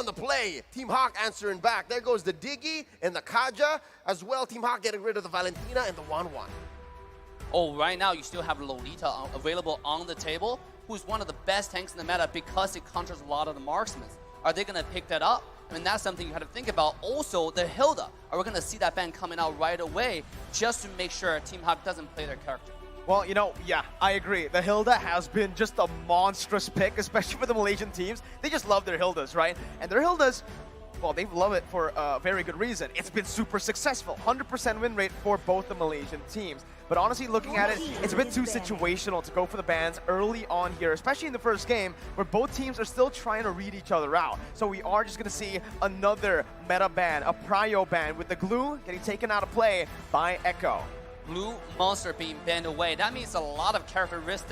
on the play. Team HAQ answering back. There goes the Diggy and the Kaja as well. Team HAQ getting rid of the Valentina and the 1-1. Oh, right now you still have Lolita available on the table, who's one of the best tanks in the meta because it counters a lot of the marksmen. Are they going to pick that up? I mean, that's something you have to think about. Also, the Hilda. Are we going to see that ban coming out right away just to make sure Team HAQ doesn't play their character? Well, you know, yeah, I agree. The Hilda has been just a monstrous pick, especially for the Malaysian teams. They just love their Hildas, right? And their Hildas, well, they love it for a very good reason. It's been super successful. 100% win rate for both the Malaysian teams. But honestly, looking at it, it's a bit too situational to go for the bans early on here, especially in the first game, where both teams are still trying to read each other out. So we are just going to see another meta ban, a prio ban, with the glue getting taken out of play by Echo. Blue monster being banned away. That means a lot of characters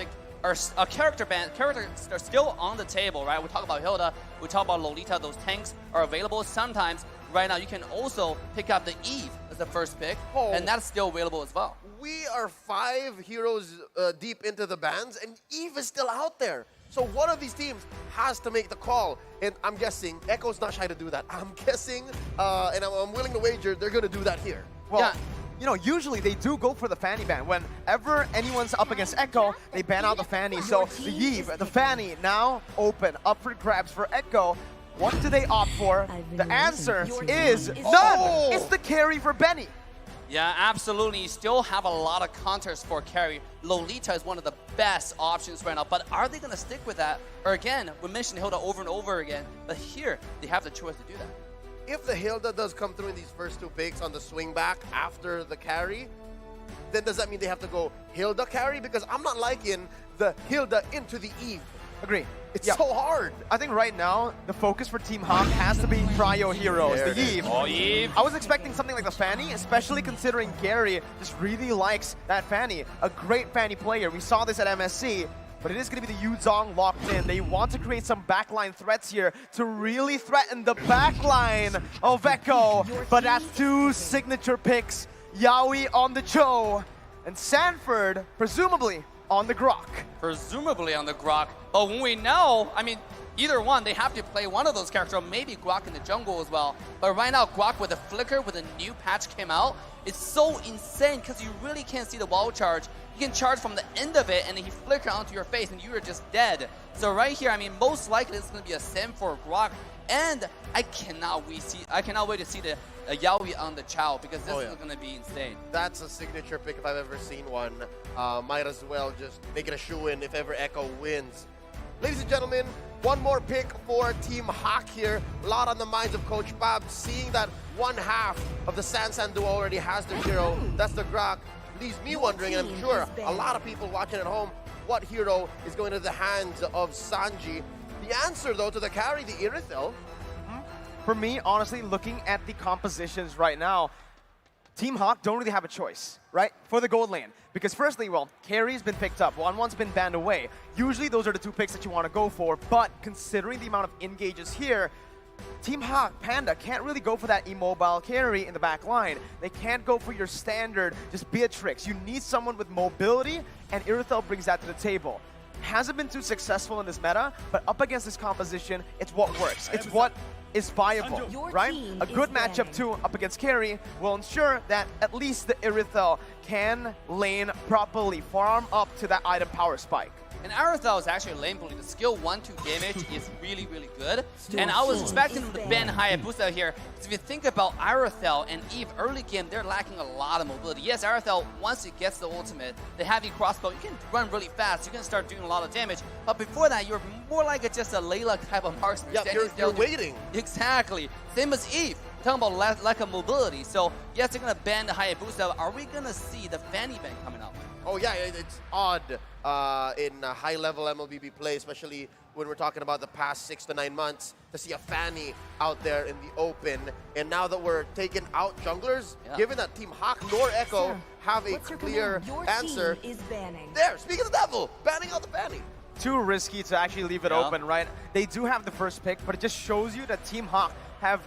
are still on the table, right? We talk about Hilda, we talk about Lolita, those tanks are available. Sometimes, right now, you can also pick up the Eve as the first pick, and that's still available as well. We are 5 heroes deep into the bans, and Eve is still out there. So one of these teams has to make the call, and I'm guessing Echo's not shy to do that. I'm guessing, and I'm willing to wager they're going to do that here. Well, yeah. You know, usually they do go for the Fanny ban. Whenever anyone's up against Echo, they ban out the Fanny. So the Eve, the Fanny, now open, up for grabs for Echo. What do they opt for? The answer is none! It's the carry for Benny. Yeah, absolutely. You still have a lot of counters for carry. Lolita is one of the best options right now, but are they going to stick with that? Or again, we mentioned Hilda over and over again, but here they have the choice to do that. If the Hilda does come through in these first 2 picks on the swing back after the carry, then does that mean they have to go Hilda carry? Because I'm not liking the Hilda into the Eve. Agree. It's so hard. I think right now, the focus for Team HAQ has to be prio heroes, the Eve. Oh, Eve. I was expecting something like the Fanny, especially considering Gary just really likes that Fanny. A great Fanny player. We saw this at MSC. But it is going to be the Yuzong locked in. They want to create some backline threats here to really threaten the backline of Echo. But that's 2 signature picks. Yaoi on the Cho, and Sanford, presumably, on the Grok. Presumably on the Grok. But when we know, I mean, either one, they have to play one of those characters, or maybe Grok in the jungle as well. But right now, Grok with a flicker, with a new patch came out, it's so insane because you really can't see the wall charge. You can charge from the end of it, and then he flicker onto your face, and you are just dead. So right here, I mean, most likely it's going to be a sim for Grok, and I cannot wait to see the Yaoi on the Chow, because this is going to be insane. That's a signature pick if I've ever seen one. Might as well just make it a shoe-in if ever Echo wins. Ladies and gentlemen, one more pick for Team HAQ here. A lot on the minds of Coach Bob, seeing that 1/2 of the Sansan duo already has their hero. That's the Grok. Leaves me wondering, and I'm sure a lot of people watching at home, what hero is going to the hands of Sanji. The answer, though, to the carry, the Irithel. For me, honestly, looking at the compositions right now, Team HAQ don't really have a choice, right? For the gold lane. Because firstly, well, carry's been picked up. 1-1's been banned away. Usually those are the 2 picks that you want to go for, but considering the amount of engages here, Team HAQ, Panda, can't really go for that immobile carry in the back line. They can't go for your standard, just Beatrix. You need someone with mobility, and Irithel brings that to the table. Hasn't been too successful in this meta, but up against this composition, it's what works. It's what is viable, right? A good matchup too up against carry will ensure that at least the Irithel can lane properly, farm up to that item power spike. And Irithel is actually a lane bully. The skill 1-2 damage is really, really good. And I was expecting them to ban Hayabusa here. Because if you think about Irithel and Eve early game, they're lacking a lot of mobility. Yes, Irithel, once it gets the ultimate, the heavy crossbow, you can run really fast. You can start doing a lot of damage. But before that, you're more like just a Layla type of marksman. Yeah, you're waiting. Exactly. Same as Eve. Talking about lack of mobility. So, yes, they're going to ban the Hayabusa. Are we going to see the Fanny ban coming up? Oh yeah, it's odd in high-level MLBB play, especially when we're talking about the past 6 to 9 months, to see a Fanny out there in the open. And now that we're taking out junglers, given that Team HAQ nor Echo have a clear answer, there, speaking of the devil, banning out the Fanny. Too risky to actually leave it open, right? They do have the first pick, but it just shows you that Team HAQ have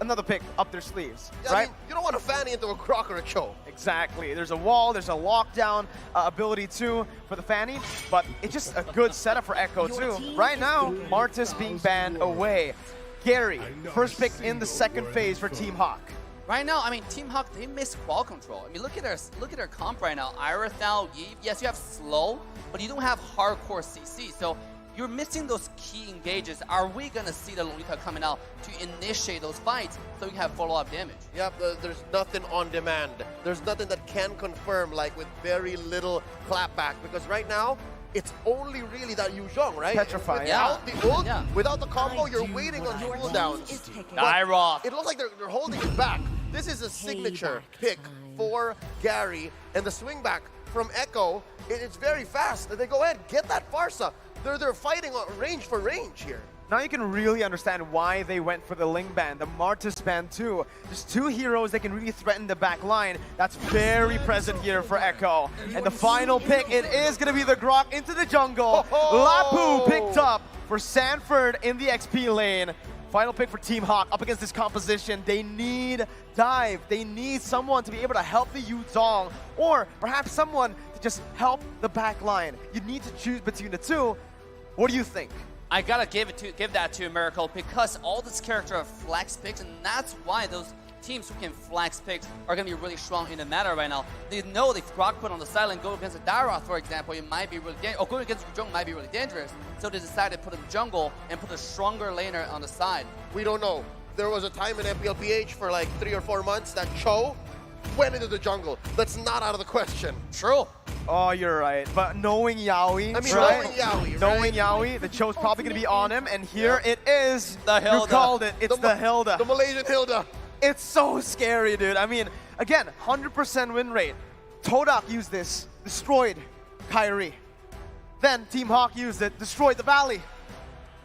another pick up their sleeves, yeah, right? I mean, you don't want to Fanny into a Grok or a Cho. Exactly. There's a wall, there's a lockdown ability too for the Fanny, but it's just a good setup for Echo too. Right now, Martis being banned away. Gary, first pick in the second phase for Team HAQ. Right now, I mean, Team HAQ, they miss ball control. I mean, look at their comp right now. Irithel, yes, you have slow, but you don't have hardcore CC. So you're missing those key engages. Are we going to see the Lolita coming out to initiate those fights so you have follow-up damage? Yep, there's nothing on demand. There's nothing that can confirm, like with very little clapback, because right now, it's only really that Yu Zhong, right? Petrified. Without the ult, Yeah. without the combo, you're waiting on cooldowns. Iroth. It looks like they're holding it back. This is a signature pick for Gary, and the swing back from Echo, it's very fast. They go ahead, get that Farsa. They're fighting on range for range here. Now you can really understand why they went for the Ling ban, the Martis ban too. There's two heroes that can really threaten the back line. That's very present here for Echo. And the final pick, it is going to be the Grok into the jungle. Lapu picked up for Sanford in the XP lane. Final pick for Team HAQ up against this composition. They need dive. They need someone to be able to help the Yu Zhong, or perhaps someone to just help the back line. You need to choose between the two. What do you think? I gotta give that to Miracle, because all this character are flex picks, and that's why those teams who can flex picks are gonna be really strong in the meta right now. They know if Grok put on the side lane, go against a Daroth, for example, it might be really dangerous, or going against Yu Zhong might be really dangerous. So they decided to put him jungle and put a stronger laner on the side. We don't know. There was a time in MPLPH for like 3 or 4 months that Cho went into the jungle. That's not out of the question. True. Oh, you're right. But knowing Yaoi, I mean, right? knowing Yaoi, Knowing right? Yaoi, the Cho's probably going to be on him, and here it is. The Hilda. You called it. It's the Hilda. The Malaysian Hilda. It's so scary, dude. I mean, again, 100% win rate. Todak used this, destroyed Kyrie. Then Team HAQ used it, destroyed the Valley.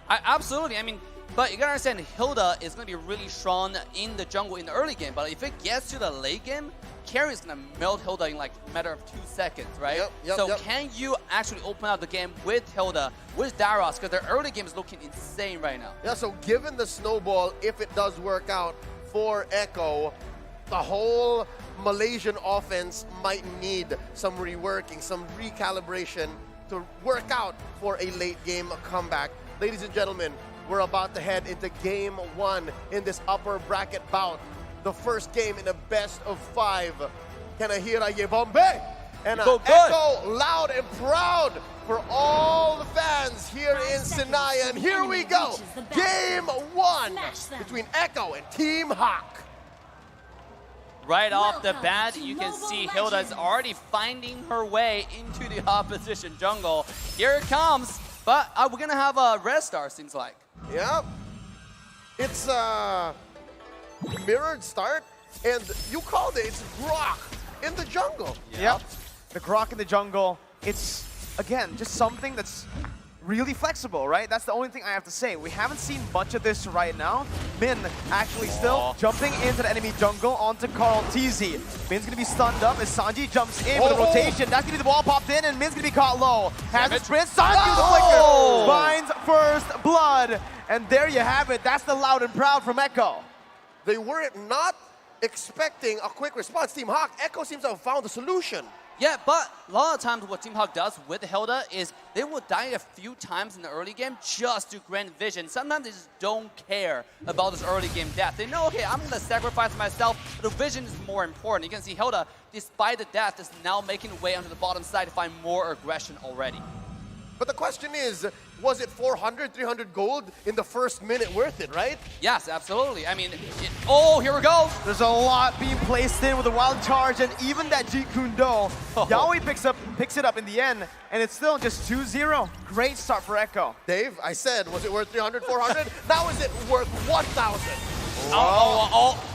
Absolutely. I mean, but you gotta understand, Hilda is gonna be really strong in the jungle in the early game. But if it gets to the late game, Carry is gonna melt Hilda in like a matter of 2 seconds, right? So can you actually open up the game with Hilda, with Daros? Because their early game is looking insane right now. Yeah, so given the snowball, if it does work out for Echo, the whole Malaysian offense might need some reworking, some recalibration to work out for a late game comeback. Ladies and gentlemen, we're about to head into Game 1 in this upper bracket bout. The first game in a best of 5. Kanahira Yebombe. And Echo loud and proud for all the fans here in Sinaya. And here we go. Game 1 between Echo and Team HAQ. Right off the bat, you can see Hilda is already finding her way into the opposition jungle. Here it comes, but we're gonna have a red star, seems like. Yep. It's a mirrored start, and you called it. It's Grok in the jungle. Yep. The Grok in the jungle. It's, again, just something that's really flexible, right? That's the only thing I have to say. We haven't seen much of this right now. Min actually still jumping into the enemy jungle onto Carl TZ. Min's gonna be stunned up as Sanji jumps in with a rotation. That's gonna be the wall popped in, and Min's gonna be caught low. Has a sprint, Sanji with the flicker. Finds first blood. And there you have it. That's the loud and proud from Echo. They were not expecting a quick response. Team HAQ, Echo seems to have found the solution. Yeah, but a lot of times what Team HAQ does with Hilda is they will die a few times in the early game just to grant vision. Sometimes they just don't care about this early game death. They know, okay, I'm going to sacrifice myself, but the vision is more important. You can see Hilda, despite the death, is now making way onto the bottom side to find more aggression already. But the question is, was it 400, 300 gold in the first minute worth it, right? Yes, absolutely. I mean, oh, here we go. There's a lot being placed in with a wild charge, and even that Jeet Kune Do. Yaoi picks it up in the end, and it's still just 2-0. Great start for Echo. Dave, I said, was it worth 300, 400? Now is it worth 1,000?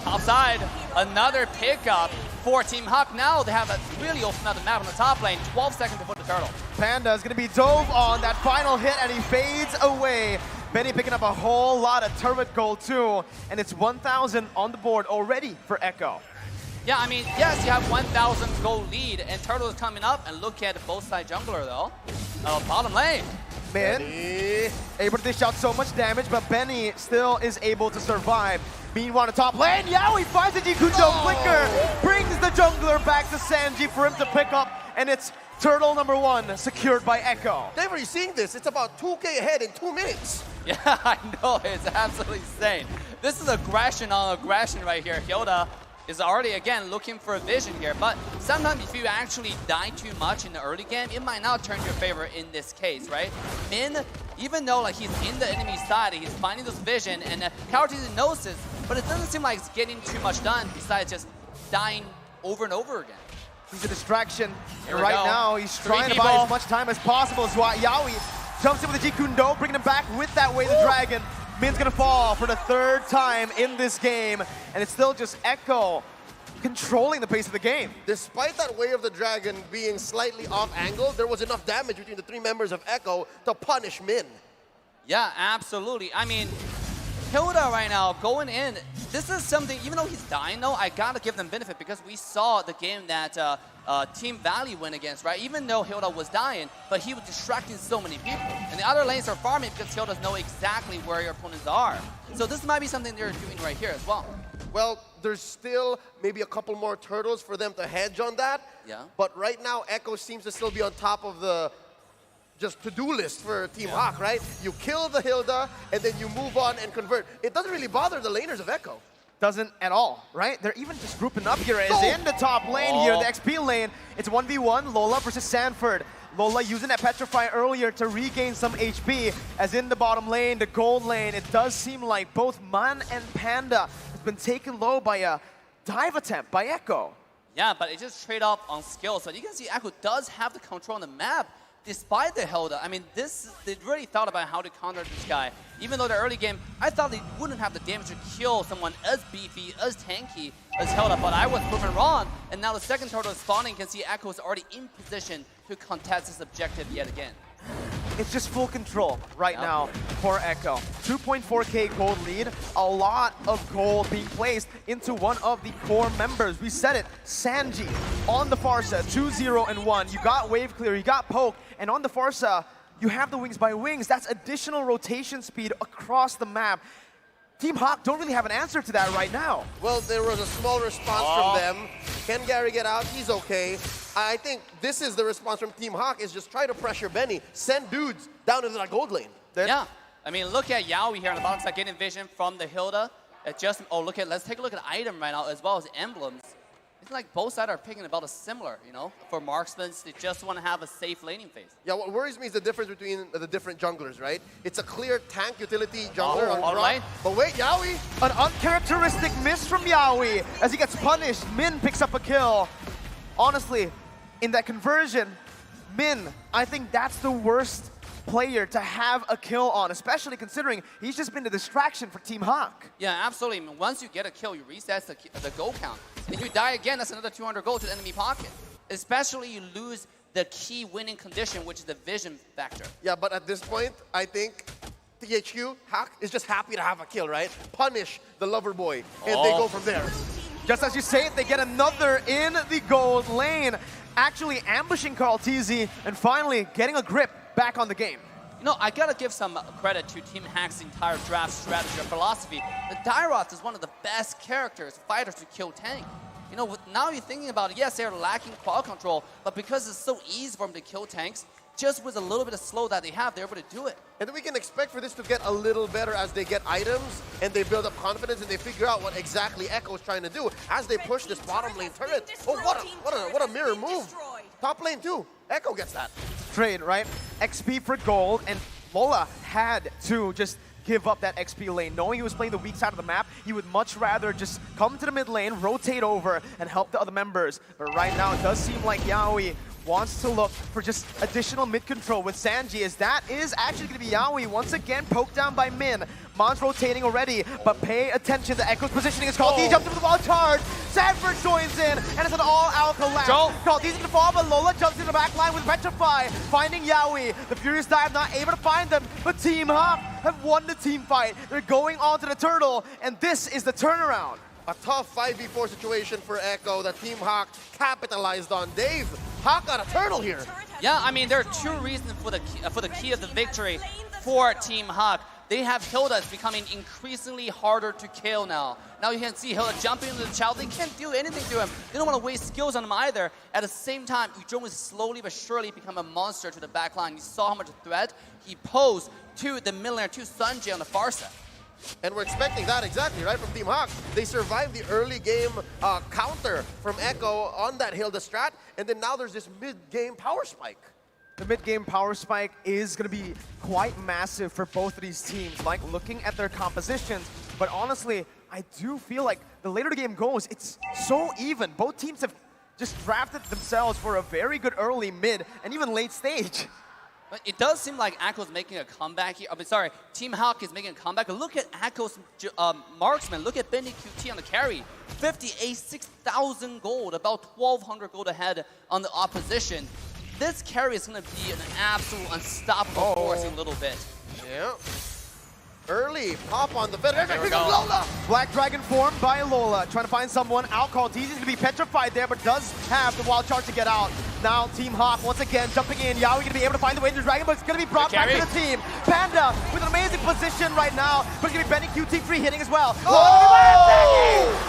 Outside. Another pickup for Team HAQ. Now they have really opened up the map on the top lane. 12 seconds to put the turtle. Panda is going to be dove on that final hit, and he fades away. Benny picking up a whole lot of turret gold too, and it's 1,000 on the board already for Echo. Yeah, I mean, yes, you have 1,000 gold lead, and Turtle is coming up, and look at both side jungler though. Bottom lane. Min able to dish out so much damage, but Benny still is able to survive. Meanwhile, on the top lane, Yaoi finds the Jeet Kune Do flicker, brings the jungler back to Sanji for him to pick up, and it's Turtle #1 secured by Echo. Dave, are you seeing this? It's about 2K ahead in 2 minutes. Yeah, I know, it's absolutely insane. This is aggression on aggression right here. Hilda is already, again, looking for a vision here. But sometimes if you actually die too much in the early game, it might not turn to your favor in this case, right? Min, even though like he's in the enemy side, he's finding this vision, and Karatizzi knows this, but it doesn't seem like it's getting too much done besides just dying over and over again. He's a distraction, Here and we right go. now he's Three trying to people. buy as much time as possible. So Yaoi jumps in with the Jikundo, bringing him back with that Way of the Dragon. Min's gonna fall for the third time in this game, and it's still just Echo controlling the pace of the game. Despite that Way of the Dragon being slightly off angle, there was enough damage between the 3 members of Echo to punish Min. Yeah, absolutely. I mean, Hilda right now going in, this is something, even though he's dying though, I gotta give them benefit because we saw the game that Team Valley went against, right? Even though Hilda was dying, but he was distracting so many people. And the other lanes are farming because Hildas know exactly where your opponents are. So this might be something they're doing right here as well. Well, there's still maybe a couple more turtles for them to hedge on that. Yeah. But right now, Echo seems to still be on top of the just to-do list for Team HAQ, right? You kill the Hilda, and then you move on and convert. It doesn't really bother the laners of Echo. Doesn't at all, right? They're even just grouping up here as in the top lane here, the XP lane. It's 1v1, Lola versus Sanford. Lola using that Petrify earlier to regain some HP, as in the bottom lane, the gold lane, it does seem like both Man and Panda has been taken low by a dive attempt by Echo. Yeah, but it just trade off on skill. So you can see Echo does have the control on the map despite the Hilda. I mean, they really thought about how to counter this guy. Even though the early game, I thought they wouldn't have the damage to kill someone as beefy, as tanky as Hilda, but I was proven wrong. And now the second turtle is spawning. You can see Echo is already in position to contest this objective yet again. It's just full control right now for Echo. 2.4k gold lead, a lot of gold being placed into one of the core members. We said it, Sanji on the Farsa, 2-0 and 1. You got wave clear, you got poke, and on the Farsa, you have the wings by wings. That's additional rotation speed across the map. Team HAQ don't really have an answer to that right now. Well, there was a small response from them. Can Gary get out? He's okay. I think this is the response from Team HAQ, is just try to pressure Benny. Send dudes down into that gold lane. Yeah, I mean, look at Yaoi here on the bottom side, getting vision from the Hilda. Let's take a look at the item right now as well as emblems. It's like both sides are picking about a similar, you know, for marksmen. They just want to have a safe laning phase. Yeah, what worries me is the difference between the different junglers, right? It's a clear tank utility jungler on all drop. right. But wait, Yaoi! An uncharacteristic miss from Yaoi as he gets punished. Min picks up a kill. Honestly, in that conversion, Min, I think that's the worst player to have a kill on, especially considering he's just been the distraction for Team HAQ. Yeah, absolutely. I mean, once you get a kill, you reset the goal count. If you die again, that's another 200 gold to the enemy pocket. Especially you lose the key winning condition, which is the vision factor. Yeah, but at this point, I think HAQ is just happy to have a kill, right? Punish the lover boy, and they go from there. Just as you say it, they get another in the gold lane, actually ambushing Karatizzi and finally getting a grip back on the game. You know, I gotta give some credit to Team HAQ's entire draft strategy or philosophy. The Dairoth is one of the best characters, fighters to kill tank. You know, now you're thinking about it, yes, they're lacking qual control, but because it's so easy for them to kill tanks, just with a little bit of slow that they have, they're able to do it. And then we can expect for this to get a little better as they get items and they build up confidence and they figure out what exactly Echo is trying to do as they push this bottom lane turret. Oh, what a mirror move. Top lane too. Echo gets that. Trade, right? XP for gold, and Lola had to just give up that XP lane. Knowing he was playing the weak side of the map, he would much rather just come to the mid lane, rotate over, and help the other members. But right now, it does seem like Yaoi wants to look for just additional mid control with Sanji, as that is actually going to be Yaoi once again poked down by Min. Mon's rotating already, but pay attention. The Echo's positioning is called. He jumps into the wall charge. Sanford joins in, and it's an all-out collapse. Called. He's going to fall, but Lola jumps in the back line with Petrify, finding Yaoi. The Furious Dive not able to find them, but Team HAQ have won the team fight. They're going on to the turtle, and this is the turnaround. A tough 5v4 situation for Echo that Team HAQ capitalized on. Dave, HAQ got a turtle here. Yeah, I mean, there are two reasons for the key of the victory for Team HAQ. they have Hilda becoming increasingly harder to kill now. Now you can see Hilda jumping into the child. They can't do anything to him. They don't want to waste skills on him either. At the same time, Yuzhong is slowly but surely become a monster to the back line. You saw how much threat he posed to the mid laner, to Sanjay on the far side. And we're expecting that exactly, right, from Team HAQ. They survived the early game counter from Echo on that Hilda strat, and then now there's this mid-game power spike. The mid-game power spike is going to be quite massive for both of these teams, like looking at their compositions. But honestly, I do feel like the later the game goes, it's so even. Both teams have just drafted themselves for a very good early, mid, and even late stage. But it does seem like Echo's making a comeback here. I mean, sorry, Team HAQ is making a comeback. Look at Echo's marksman. Look at Benny QT on the carry. 58, 6,000 gold, about 1,200 gold ahead on the opposition. This carry is going to be an absolute unstoppable force in a little bit. Yeah. Early pop on the Federation. There we Here go. goes Lola. Black Dragon formed by Lola, trying to find someone out. He's going to be petrified there, but does have the wild charge to get out. Now Team HAQ once again jumping in. Yaoi going to be able to find the way to the Dragon, but it's going to be brought back to the team. Panda with an amazing position right now, but it's going to be Benny QT free hitting as well.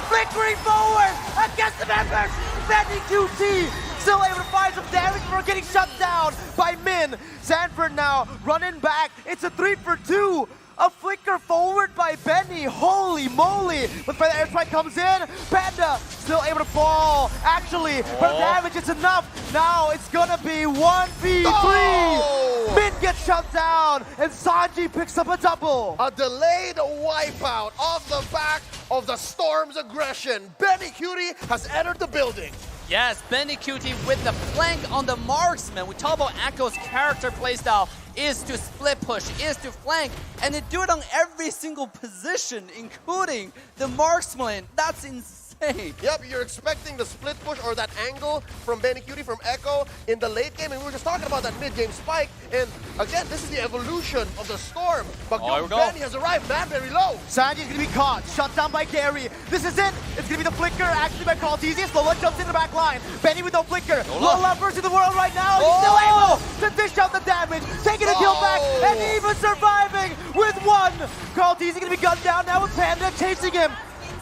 Flickering forward against the members. Benny QT still able to find some damage before getting shut down by Min. Sanford now running back. It's a 3-for-2. A flicker forward by Benny. Holy moly. But by the airstrike comes in, Panda still able to fall. Actually, her damage is enough. Now it's gonna be 1v3. Min gets shut down, and Sanji picks up a double. A delayed wipeout off the back of the Storm's aggression. Benny Cutie has entered the building. Yes, Benny QT with the flank on the marksman. We talk about Echo's character playstyle is to split push, is to flank, and they do it on every single position, including the marksman. That's insane. Yep, you're expecting the split push or that angle from Benny Cutie from Echo in the late game, and we were just talking about that mid-game spike, and again, this is the evolution of the Storm. But Benny has arrived, man, very low. Sanji's gonna be caught, shut down by Gary. This is it. It's gonna be the flicker, actually by Carltesius. Lola jumps in the back line. Benny with no flicker. Lola versus the world right now. He's still able to dish out the damage, taking a kill back, and even surviving with one. Carltesius gonna be gunned down now with Panda chasing him.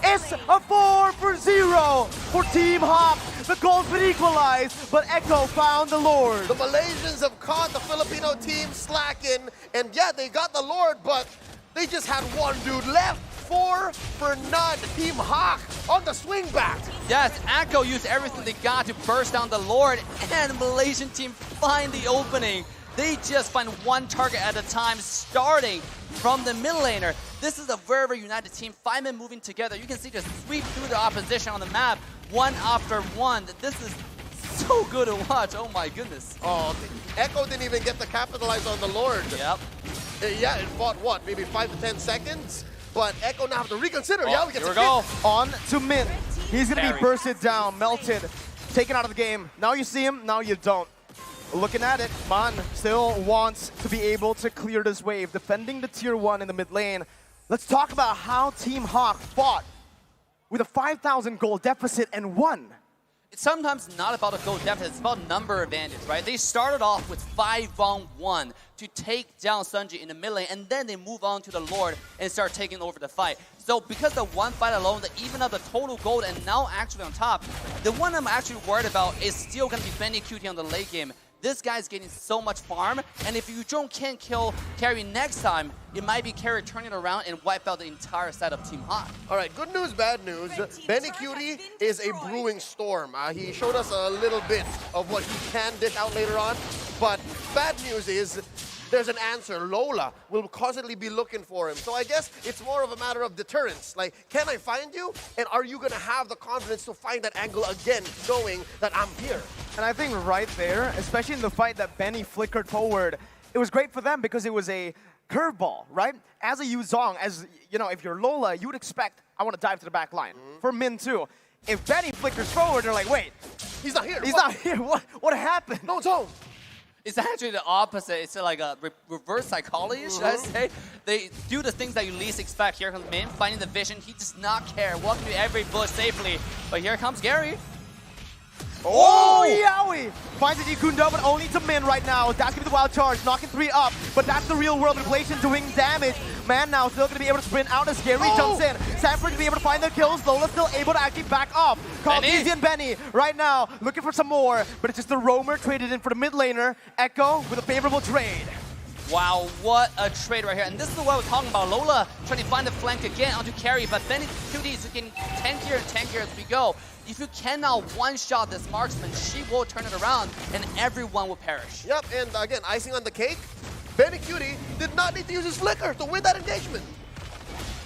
It's a 4-for-0 for Team HAQ. The goal's been equalized, but Echo found the Lord. The Malaysians have caught the Filipino team slacking, and yeah, they got the Lord, but they just had one dude left. 4 for none. Team HAQ on the swing back. Yes, Echo used everything they got to burst down the Lord, and the Malaysian team find the opening. They just find one target at a time, starting from the mid laner. This is a very, very united team. 5 men moving together. You can see just sweep through the opposition on the map, one after one. This is so good to watch. Oh my goodness. Oh, Echo didn't even get to capitalize on the Lord. Yep. Yeah, it fought what, maybe 5 to 10 seconds? But Echo now have to reconsider. Yeah, we get here we go. On to Min. He's gonna be bursted down, melted, taken out of the game. Now you see him, now you don't. Looking at it, Man still wants to be able to clear this wave, defending the tier 1 in the mid lane. Let's talk about how Team HAQ fought with a 5,000 gold deficit and won. It's sometimes not about a gold deficit, it's about number advantage, right? They started off with 5-on-1 to take down Sanji in the mid lane, and then they move on to the Lord and start taking over the fight. So because the one fight alone, they even up the total gold, and now actually on top, the one I'm actually worried about is still going to be Benny QT on the late game. This guy's getting so much farm, and if Yuzhong can't kill Carry next time, it might be Carry turning around and wipe out the entire side of Team HAQ. All right, good news, bad news. Benny Cutie is a brewing storm. He showed us a little bit of what he can dish out later on, but bad news is there's an answer. Lola will constantly be looking for him. So I guess it's more of a matter of deterrence. Like, can I find you? And are you going to have the confidence to find that angle again, knowing that I'm here? And I think right there, especially in the fight that Benny flickered forward, it was great for them because it was a curveball, right? As a Yuzhong, as you know, if you're Lola, you would expect, I want to dive to the back line. For Min too. If Benny flickers forward, they're like, wait. He's not here. He's not here. What happened? No, it's home. It's actually the opposite. It's like a reverse psychology, should I say? They do the things that you least expect. Here comes Min, finding the vision. He does not care. Walking through every bush safely. But here comes Gary. Oh, Yowie! Finds the Kundo, but only to Min right now. That's gonna be the wild charge, knocking 3 up. But that's the real world inflation doing damage. Man now still going to be able to sprint out as Gary jumps in. Sanford to be able to find the kills. Lola still able to actually back off. Easy and Benny right now looking for some more, but it's just the roamer traded in for the mid laner. Echo with a favorable trade. Wow, what a trade right here. And this is what I was talking about. Lola trying to find the flank again onto carry, but then QD is getting tankier and tankier as we go. If you cannot one-shot this marksman, she will turn it around and everyone will perish. Yep, and again, icing on the cake, Benny Cutie did not need to use his flicker to win that engagement.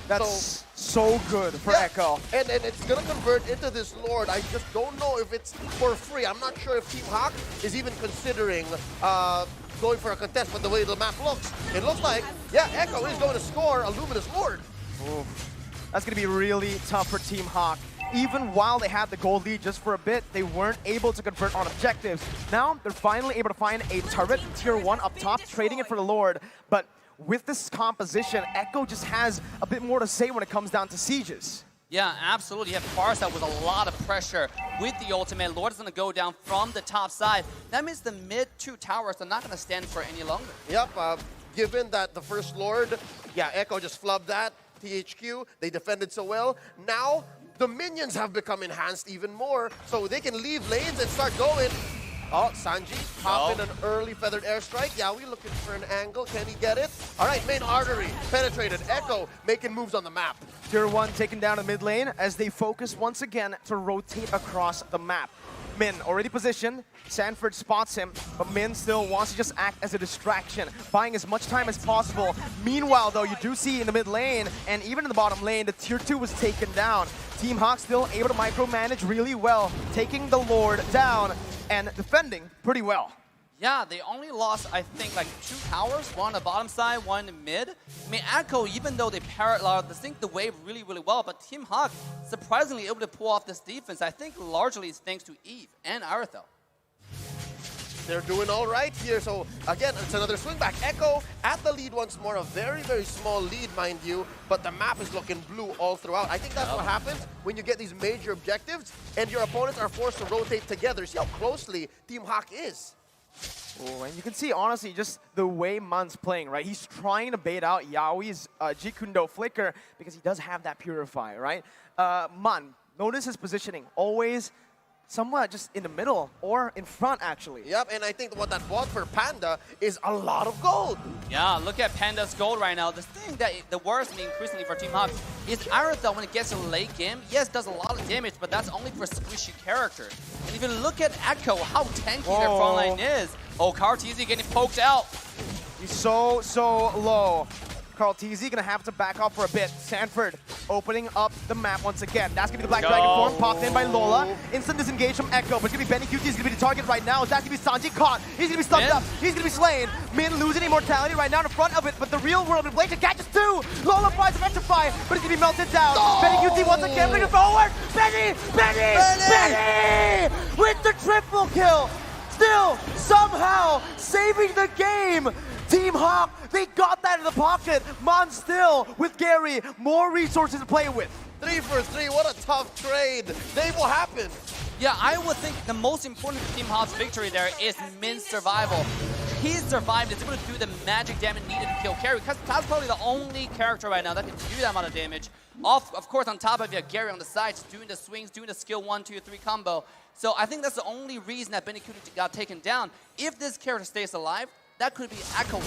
That's so good for Echo. And it's going to convert into this Lord. I just don't know if it's for free. I'm not sure if Team HAQ is even considering going for a contest, but the way the map looks, it looks like, yeah, Echo is going to score a Luminous Lord. Oof. That's going to be really tough for Team HAQ. Even while they had the gold lead just for a bit, they weren't able to convert on objectives. Now, they're finally able to find a turret, tier 1 up top, trading it for the Lord. But with this composition, Echo just has a bit more to say when it comes down to sieges. Yeah, absolutely. You have Farsight with a lot of pressure with the ultimate. Lord is going to go down from the top side. That means the mid 2 towers are not going to stand for any longer. Yep, given that the first Lord, yeah, Echo just flubbed that. THQ, they defended so well. Now, the minions have become enhanced even more, so they can leave lanes and start going. Oh, Sanji popping an early feathered airstrike. Yeah, we looking for an angle. Can he get it? All right, main artery penetrated. Echo making moves on the map. Tier 1 taken down in mid lane as they focus once again to rotate across the map. Min already positioned. Sanford spots him, but Min still wants to just act as a distraction, buying as much time as possible. Meanwhile, though, you do see in the mid lane and even in the bottom lane, the tier 2 was taken down. Team HAQ still able to micromanage really well, taking the Lord down and defending pretty well. Yeah, they only lost, I think, like 2 towers, one on the bottom side, one in the mid. I mean, Echo, even though they synced the wave really, really well, but Team HAQ surprisingly able to pull off this defense. I think largely it's thanks to Eve and Arathel. They're doing all right here. So again, it's another swing back. Echo at the lead once more. A very, very small lead, mind you, but the map is looking blue all throughout. I think that's what happens when you get these major objectives and your opponents are forced to rotate together. See how closely Team HAQ is. Oh, and you can see, honestly, just the way Man's playing, right? He's trying to bait out Yaoi's Jikundo flicker because he does have that Purify, right? Man, notice his positioning. Always somewhat just in the middle or in front, actually. Yep, and I think what that bought for Panda is a lot of gold. Yeah, look at Panda's gold right now. The thing that the worst me increasingly for Team HAQ is Arathel when it gets to late game, yes, does a lot of damage, but that's only for squishy characters. And if you look at Echo, how tanky their front line is. Oh, Karteezy getting poked out. He's so low. Karteezy gonna have to back off for a bit. Sanford opening up the map once again. That's gonna be the Black Dragon form, popped in by Lola. Instant disengage from Echo, but it's gonna be Benny QT is gonna be the target right now. That's gonna be Sanji caught. He's gonna be stunned up. He's gonna be slain. Min losing immortality right now in the front of it, but the real world Blade catches 2. Lola tries to electrify, but he's gonna be melted down. Benny QT once again bringing it forward. Benny with the triple kill. Still somehow saving the game. Team HAQ, they got that in the pocket. Mon still with Gary, more resources to play with. 3 for 3, what a tough trade. They will happen. Yeah, I would think the most important Team HAQ's victory there is Min's survival. He survived, is able to do the magic damage needed to kill Carry, because that's probably the only character right now that can do that amount of damage. Of course, on top of it, Gary on the sides, doing the swings, doing the skill 1, 2, 3 combo. So I think that's the only reason that Benny Cutie got taken down. If this character stays alive, that could be Echo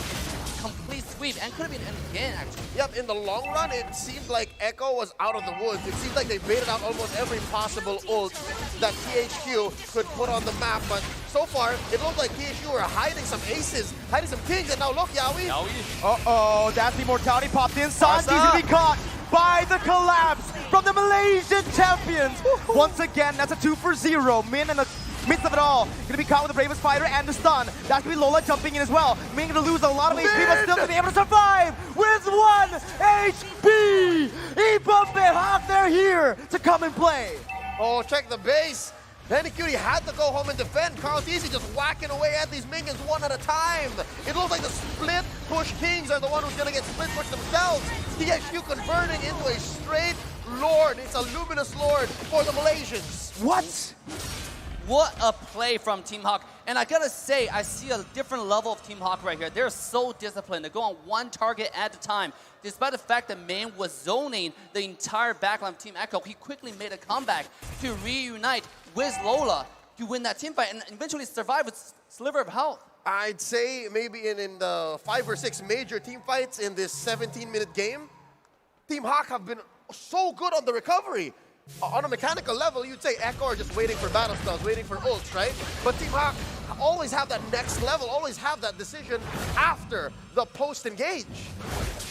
complete sweep and could have been an again, actually. Yep, in the long run, it seemed like Echo was out of the woods. It seems like they baited out almost every possible ult that THQ could put on the map, but so far, it looked like THQ were hiding some aces, hiding some kings, and now look, Yaoi. Uh-oh, that's the immortality popped in. Sanji's gonna be caught by the collapse from the Malaysian champions. Once again, that's a 2 for 0. Min in the midst of it all, gonna be caught with the Bravest Fighter and the stun. That's gonna be Lola jumping in as well. Min gonna lose a lot of HP, but still gonna be able to survive with 1 HP. Ibambe HAQ, they're here to come and play. Oh, check the base. Benny Cutie had to go home and defend. Karteezy just whacking away at these minions one at a time. It looks like the split push kings are the one who's gonna get split push themselves. THQ converting into a straight Lord. It's a Luminous Lord for the Malaysians. What? What a play from Team HAQ. And I gotta say, I see a different level of Team HAQ right here. They're so disciplined. They go on one target at a time. Despite the fact that Main was zoning the entire backline of Team Echo, he quickly made a comeback to reunite with Lola to win that team fight and eventually survive with sliver of health. I'd say maybe in the 5 or 6 major team fights in this 17-minute game, Team HAQ have been so good on the recovery. On a mechanical level, you'd say Echo are just waiting for battle spells, waiting for ults, right? But Team HAQ always have that next level, always have that decision after the post-engage.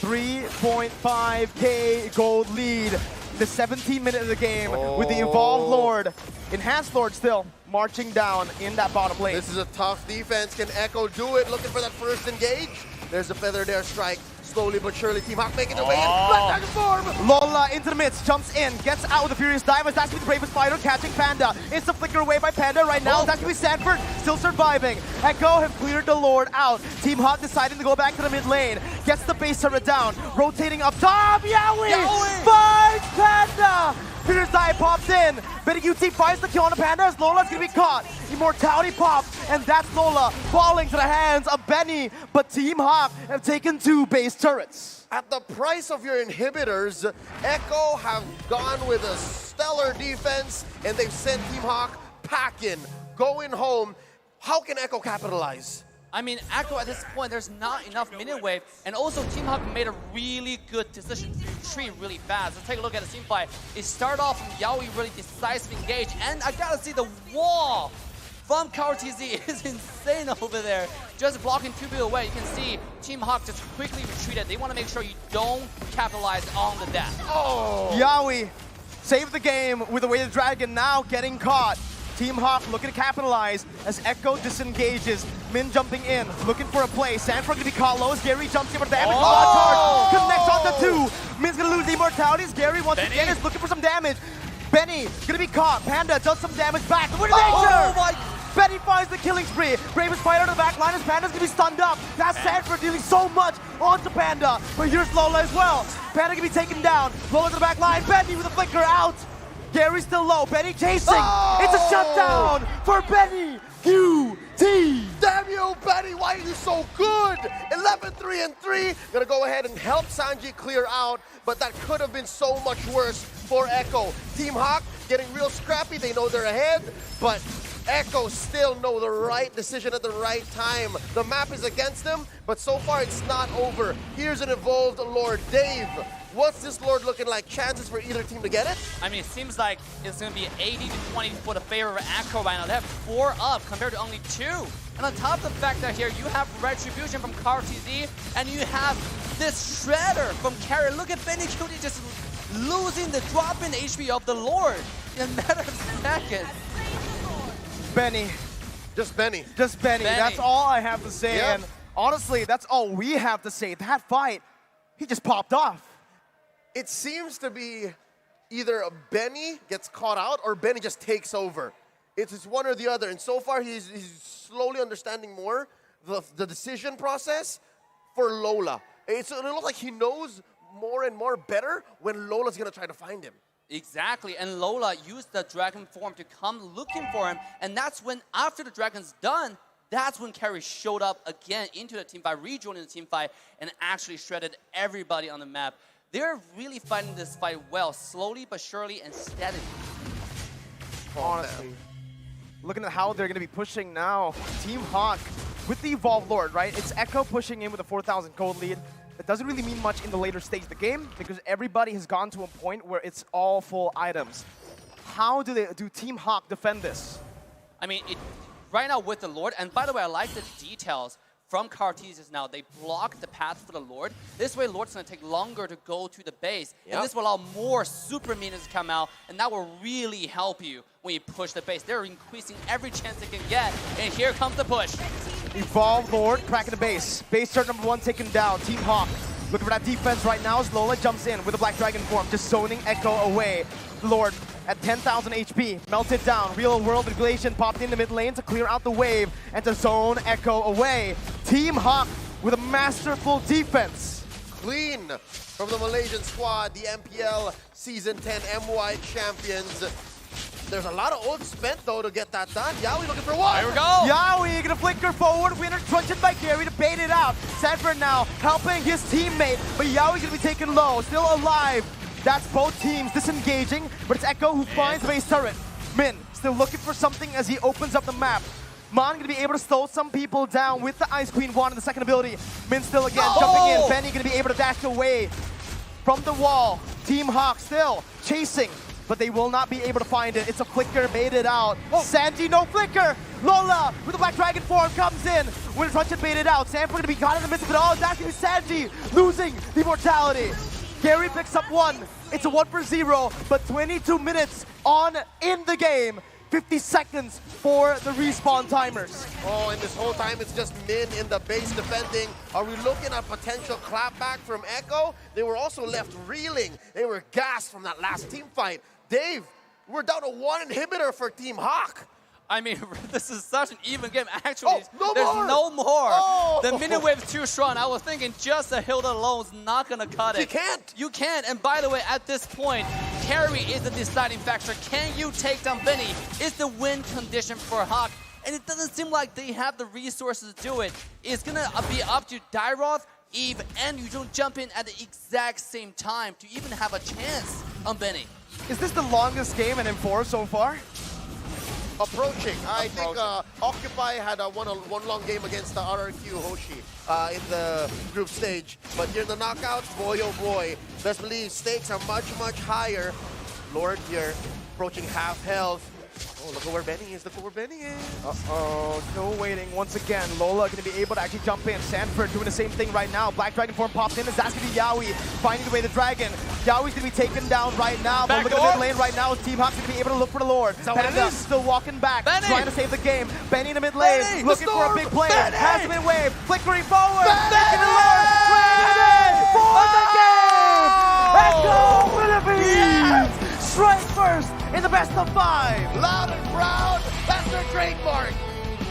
3.5k gold lead. The 17-minute of the game with the Evolved Lord, Enhanced Lord still marching down in that bottom lane. This is a tough defense. Can Echo do it? Looking for that first engage. There's a Feather Dare strike. Slowly but surely, Team HAQ making their way in. Black Dragon form! Lola into the midst, jumps in, gets out with a Furious Dive. It's actually the Bravest Fighter catching Panda. It's the flicker away by Panda right now. It's actually Sanford still surviving. Echo have cleared the Lord out. Team HAQ deciding to go back to the mid lane. Gets the base turret down. Rotating up top. Yowie finds Panda! Furious Dive pops in. Betty UT finds the kill on the Panda as Lola's gonna be caught. Immortality pops, and that's Lola falling to the hands of Benny. But Team HAQ have taken 2 base turrets. At the price of your inhibitors, Echo have gone with a stellar defense, and they've sent Team HAQ packing, going home. How can Echo capitalize? I mean, Echo at this point, there's not enough minion wave, and also Team HAQ made a really good decision to retreat really fast. Let's take a look at the team fight. It started off from Yaoi really decisive engage, and I gotta see the wall from KRTZ is insane over there. Just blocking 2 people away. You can see Team HAQ just quickly retreated. They want to make sure you don't capitalize on the death. Oh! Yaoi saved the game with the way the dragon now getting caught. Team HAQ looking to capitalize as Echo disengages. Min jumping in, looking for a play. Sanford gonna be caught low as Gary jumps in for damage. Connects on the 2. Min's gonna lose the immortality as Gary once again is looking for some damage. Benny gonna be caught. Panda does some damage back. Oh my! Benny finds the killing spree. Bravest Fighter to the back line as Panda's gonna be stunned up. That's Sanford dealing so much onto Panda. But here's Lola as well. Panda gonna be taken down. Lola to the back line. Benny with a flicker out. Gary's still low. Benny chasing. It's a shutdown for Benny QT. Damn you, Benny, why are you so good? 11-3-3. Gonna go ahead and help Sanji clear out, but that could have been so much worse for Echo. Team HAQ getting real scrappy. They know they're ahead, but Echo still know the right decision at the right time. The map is against them, but so far it's not over. Here's an evolved Lord. Dave, what's this Lord looking like? Chances for either team to get it? I mean, it seems like it's going to be 80-20 for the favor of Echo right now. They have 4 up compared to only 2. And on top of the fact that here you have Retribution from KRTZ, and you have this Shredder from Carry. Look at Benny Cutie just losing the drop-in HP of the Lord in a matter of seconds. Benny. Just Benny. Just Benny. That's all I have to say. Yep. And honestly, that's all we have to say. That fight, he just popped off. It seems to be either Benny gets caught out or Benny just takes over. It's one or the other. And so far, he's slowly understanding more the decision process for Lola. It looks like he knows more and more better when Lola's going to try to find him. Exactly, and Lola used the dragon form to come looking for him, and that's when, after the dragon's done, that's when Carry showed up again into the team fight, rejoining the team fight, and actually shredded everybody on the map. They're really fighting this fight well, slowly but surely and steadily. Honestly, looking at how they're going to be pushing now, Team HAQ with the Evolved Lord, right? It's Echo pushing in with a 4,000 gold lead. It doesn't really mean much in the later stage of the game because everybody has gone to a point where it's all full items. How do Team HAQ defend this? I mean, right now with the Lord, and by the way, I like the details from KRTZ now. They block the path for the Lord. This way, Lord's going to take longer to go to the base. Yep. And this will allow more super minions to come out, and that will really help you when you push the base. They're increasing every chance they can get, and here comes the push. Evolved Lord cracking the base. Base turret number 1 taken down. Team HAQ looking for that defense right now as Lola jumps in with a Black Dragon form, just zoning Echo away. Lord at 10,000 HP, melted down. Real world regulation popped in the mid lane to clear out the wave and to zone Echo away. Team HAQ with a masterful defense. Clean from the Malaysian squad, the MPL Season 10 MY champions. There's a lot of ult spent, though, to get that done. Yaoi looking for one. Here we go. Yaoi gonna flicker forward. Winner truncheon by Gary to bait it out. Sanford now helping his teammate, but Yaoi's gonna be taken low. Still alive. That's both teams disengaging, but it's Echo who finds base turret. Min still looking for something as he opens up the map. Mon gonna be able to slow some people down with the Ice Queen wand and the second ability. Min still again jumping in. Benny gonna be able to dash away from the wall. Team HAQ still chasing, but they will not be able to find it. It's a flicker, baited out. Sanji, no flicker. Lola with the Black Dragon form comes in. Winner Truncheon baited out. Sanford gonna be caught in the midst of it all. That's gonna be Sanji losing the mortality. Gary picks up one. It's a 1-for-0, but 22 minutes on in the game. 50 seconds for the respawn timers. Oh, and this whole time it's just Min in the base defending. Are we looking at potential clapback from Echo? They were also left reeling. They were gassed from that last team fight. Dave, we're down to one inhibitor for Team HAQ. I mean, this is such an even game. Actually, no there's more. no more. Oh. The minute wave's too strong. I was thinking just a Hilda alone is not going to cut it. You can't. You can't. And by the way, at this point, carry is the deciding factor. Can you take down Benny? Is the win condition for HAQ. And it doesn't seem like they have the resources to do it. It's going to be up to Dairoth, Eve, and you don't jump in at the exact same time to even have a chance on Benny. Is this the longest game in M4 so far? Approaching. I think Occupy had one long game against the RRQ Hoshi in the group stage. But here in the knockouts, boy oh boy, best believe stakes are much, much higher. Lord here, approaching half health. Oh, look at where Benny is. Look at where Benny is. Uh-oh, still waiting once again. Lola gonna be able to actually jump in. Sanford doing the same thing right now. Black Dragon form pops in as that's gonna be Yaoi finding the way the dragon. Yaoi's gonna be taken down right now. But look at the mid lane right now. Team HAQ's gonna be able to look for the Lord. Panda still walking back, trying to save the game. Benny in the mid lane, looking for a big play. Has been wave, flickering forward. Taking the Lord. Ready for the game. Echo Philippines. Strike first in the best of 5. Loud and proud, that's their trademark.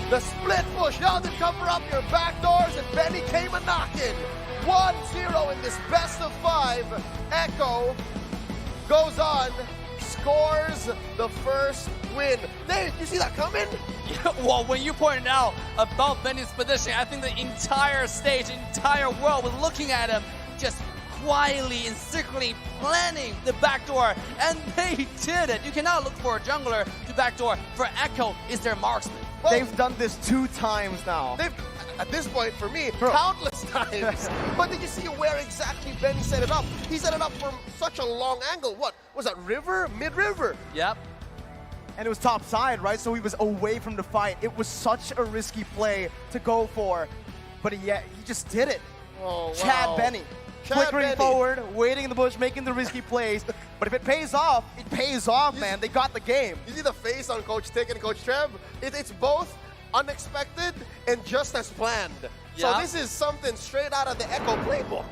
The split push, now they cover up your back doors, and Benny came a knocking. 1-0 in this best of 5. Echo goes on, scores the first win. Dave, you see that coming? Well, when you pointed out about Benny's position, I think the entire stage, the entire world was looking at him just quietly and secretly planning the backdoor, and they did it. You cannot look for a jungler to backdoor. For Echo, is their marksman. Well, they've done this 2 times now. They've, at this point, for me, countless times. But did you see where exactly Benny set it up? He set it up from such a long angle. What was that, river? Mid-river? Yep. And it was top side, right? So he was away from the fight. It was such a risky play to go for, but he just did it. Oh, wow. Chad Benny. Flickering forward, waiting in the bush, making the risky plays. But if it pays off, it pays off, man. They got the game. You see the face on Coach Tick and Coach Trev? It's both unexpected and just as planned. Yeah. So this is something straight out of the Echo playbook.